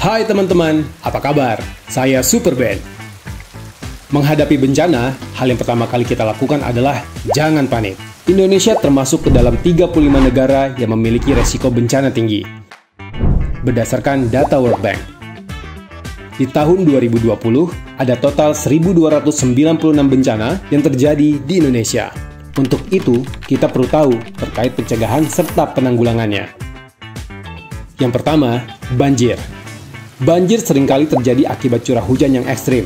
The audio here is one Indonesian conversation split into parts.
Hai teman-teman, apa kabar? Saya Superben. Menghadapi bencana, hal yang pertama kali kita lakukan adalah jangan panik. Indonesia termasuk ke dalam 35 negara yang memiliki resiko bencana tinggi. Berdasarkan data World Bank, di tahun 2020 ada total 1.296 bencana yang terjadi di Indonesia. Untuk itu, kita perlu tahu terkait pencegahan serta penanggulangannya. Yang pertama, banjir. Banjir seringkali terjadi akibat curah hujan yang ekstrim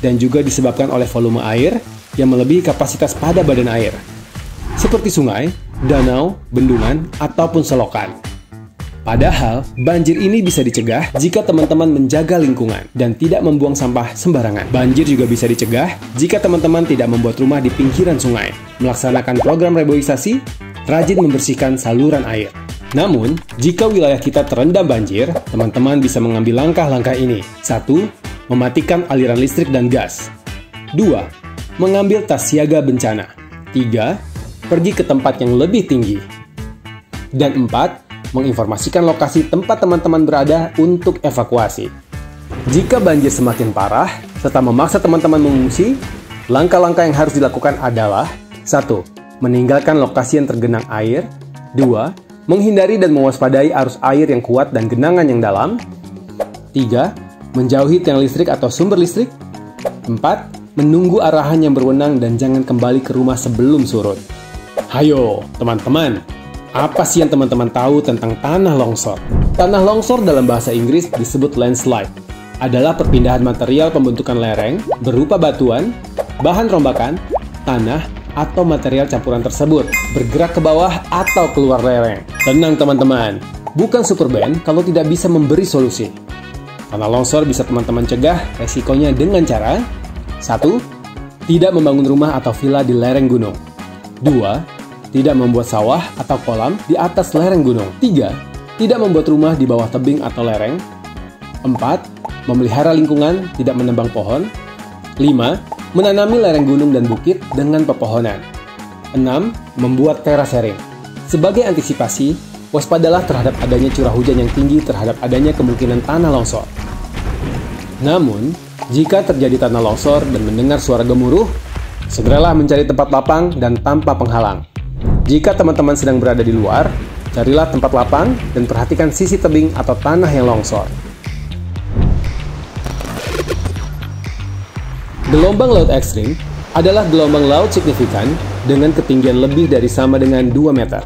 dan juga disebabkan oleh volume air yang melebihi kapasitas pada badan air, seperti sungai, danau, bendungan, ataupun selokan. Padahal, banjir ini bisa dicegah jika teman-teman menjaga lingkungan dan tidak membuang sampah sembarangan. Banjir juga bisa dicegah jika teman-teman tidak membuat rumah di pinggiran sungai, melaksanakan program reboisasi, rajin membersihkan saluran air. Namun, jika wilayah kita terendam banjir, teman-teman bisa mengambil langkah-langkah ini. 1. Mematikan aliran listrik dan gas. 2. Mengambil tas siaga bencana. 3. Pergi ke tempat yang lebih tinggi. Dan 4. Menginformasikan lokasi tempat teman-teman berada untuk evakuasi. Jika banjir semakin parah, serta memaksa teman-teman mengungsi, langkah-langkah yang harus dilakukan adalah 1. Meninggalkan lokasi yang tergenang air. 2. Menghindari dan mewaspadai arus air yang kuat dan genangan yang dalam. 3. Menjauhi tiang listrik atau sumber listrik. 4. Menunggu arahan yang berwenang dan jangan kembali ke rumah sebelum surut. Hayo, teman-teman. Apa sih yang teman-teman tahu tentang tanah longsor? Tanah longsor dalam bahasa Inggris disebut landslide. Adalah perpindahan material pembentukan lereng berupa batuan, bahan rombakan, tanah, atau material campuran tersebut bergerak ke bawah atau keluar lereng. Tenang teman-teman, bukan Superben kalau tidak bisa memberi solusi. Tanah longsor bisa teman-teman cegah resikonya dengan cara 1. Tidak membangun rumah atau villa di lereng gunung. 2. Tidak membuat sawah atau kolam di atas lereng gunung. 3. Tidak membuat rumah di bawah tebing atau lereng. 4. Memelihara lingkungan, tidak menebang pohon. 5. Menanami lereng gunung dan bukit dengan pepohonan. 6. Membuat terasering. Sebagai antisipasi, waspadalah terhadap adanya curah hujan yang tinggi terhadap adanya kemungkinan tanah longsor. Namun, jika terjadi tanah longsor dan mendengar suara gemuruh, segeralah mencari tempat lapang dan tanpa penghalang. Jika teman-teman sedang berada di luar, carilah tempat lapang dan perhatikan sisi tebing atau tanah yang longsor. Gelombang laut ekstrim adalah gelombang laut signifikan dengan ketinggian lebih dari sama dengan 2 meter.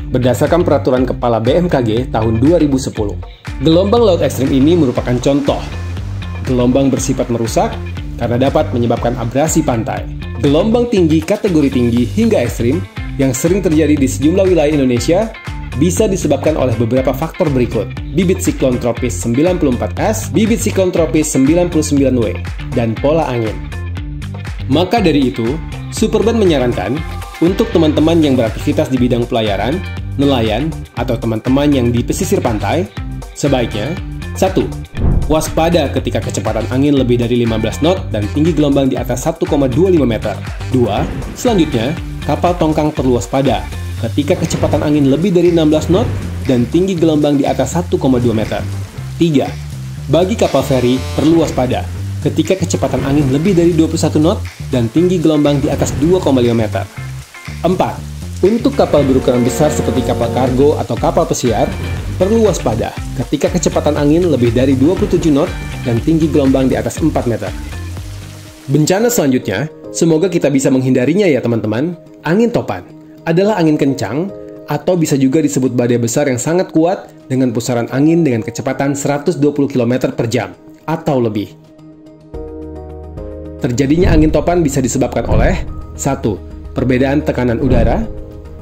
Berdasarkan peraturan Kepala BMKG tahun 2010, gelombang laut ekstrim ini merupakan contoh. Gelombang bersifat merusak karena dapat menyebabkan abrasi pantai. Gelombang tinggi kategori tinggi hingga ekstrim yang sering terjadi di sejumlah wilayah Indonesia bisa disebabkan oleh beberapa faktor berikut: bibit siklon tropis 94S, bibit siklon tropis 99W, dan pola angin. Maka dari itu, Superben menyarankan untuk teman-teman yang beraktivitas di bidang pelayaran, nelayan, atau teman-teman yang di pesisir pantai, sebaiknya 1. Waspada ketika kecepatan angin lebih dari 15 knot dan tinggi gelombang di atas 1,25 meter. 2. Selanjutnya, kapal tongkang perlu waspada ketika kecepatan angin lebih dari 16 knot dan tinggi gelombang di atas 1,2 meter. 3. Bagi kapal feri perlu waspada ketika kecepatan angin lebih dari 21 knot dan tinggi gelombang di atas 2,5 meter. 4. Untuk kapal berukuran besar seperti kapal kargo atau kapal pesiar, perlu waspada ketika kecepatan angin lebih dari 27 knot dan tinggi gelombang di atas 4 meter. Bencana selanjutnya, semoga kita bisa menghindarinya ya teman-teman. Angin topan adalah angin kencang atau bisa juga disebut badai besar yang sangat kuat dengan pusaran angin dengan kecepatan 120 km per jam atau lebih. Terjadinya angin topan bisa disebabkan oleh 1. Perbedaan tekanan udara.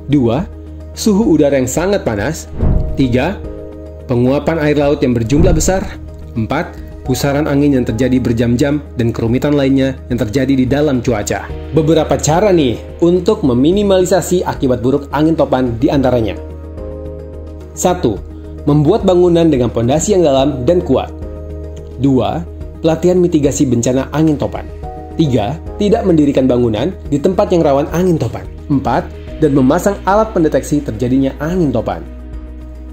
2. Suhu udara yang sangat panas. 3. Penguapan air laut yang berjumlah besar. 4. Pusaran angin yang terjadi berjam-jam dan kerumitan lainnya yang terjadi di dalam cuaca. Beberapa cara nih untuk meminimalisasi akibat buruk angin topan di antaranya. 1. Membuat bangunan dengan pondasi yang dalam dan kuat. 2. Pelatihan mitigasi bencana angin topan. 3. Tidak mendirikan bangunan di tempat yang rawan angin topan. 4. Dan memasang alat pendeteksi terjadinya angin topan.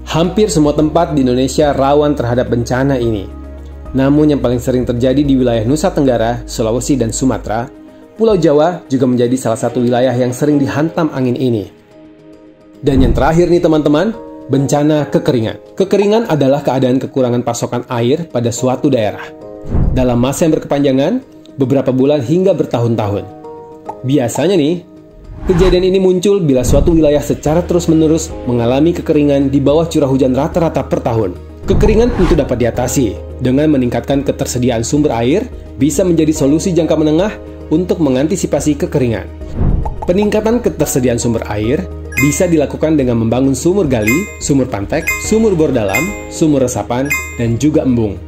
Hampir semua tempat di Indonesia rawan terhadap bencana ini. Namun yang paling sering terjadi di wilayah Nusa Tenggara, Sulawesi, dan Sumatera, Pulau Jawa juga menjadi salah satu wilayah yang sering dihantam angin ini. Dan yang terakhir nih teman-teman, bencana kekeringan. Kekeringan adalah keadaan kekurangan pasokan air pada suatu daerah. Dalam masa yang berkepanjangan, beberapa bulan hingga bertahun-tahun. Biasanya nih, kejadian ini muncul bila suatu wilayah secara terus-menerus mengalami kekeringan di bawah curah hujan rata-rata per tahun. Kekeringan tentu dapat diatasi dengan meningkatkan ketersediaan sumber air, bisa menjadi solusi jangka menengah untuk mengantisipasi kekeringan. Peningkatan ketersediaan sumber air bisa dilakukan dengan membangun sumur gali, sumur pantek, sumur bor dalam, sumur resapan, dan juga embung.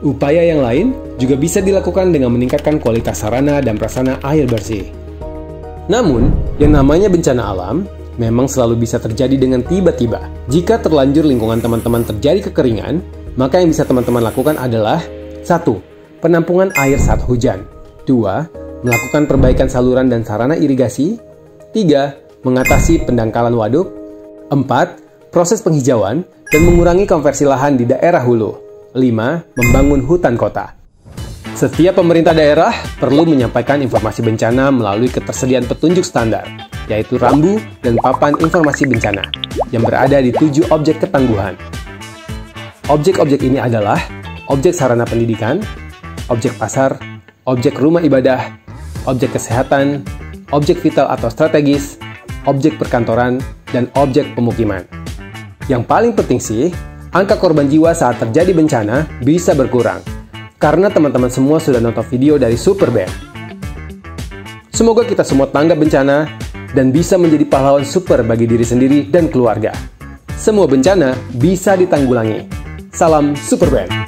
Upaya yang lain juga bisa dilakukan dengan meningkatkan kualitas sarana dan prasarana air bersih. Namun, yang namanya bencana alam memang selalu bisa terjadi dengan tiba-tiba. Jika terlanjur lingkungan teman-teman terjadi kekeringan, maka yang bisa teman-teman lakukan adalah 1. Penampungan air saat hujan. 2. Melakukan perbaikan saluran dan sarana irigasi. 3. Mengatasi pendangkalan waduk. 4. Proses penghijauan dan mengurangi konversi lahan di daerah hulu. 5. Membangun hutan kota. Setiap pemerintah daerah perlu menyampaikan informasi bencana melalui ketersediaan petunjuk standar, yaitu rambu dan papan informasi bencana yang berada di 7 objek ketangguhan. Objek-objek ini adalah objek sarana pendidikan, objek pasar, objek rumah ibadah, objek kesehatan, objek vital atau strategis, objek perkantoran, dan objek pemukiman. Yang paling penting sih, angka korban jiwa saat terjadi bencana bisa berkurang, karena teman-teman semua sudah nonton video dari Super Band. Semoga kita semua tanggap bencana dan bisa menjadi pahlawan super bagi diri sendiri dan keluarga. Semua bencana bisa ditanggulangi. Salam Super Band.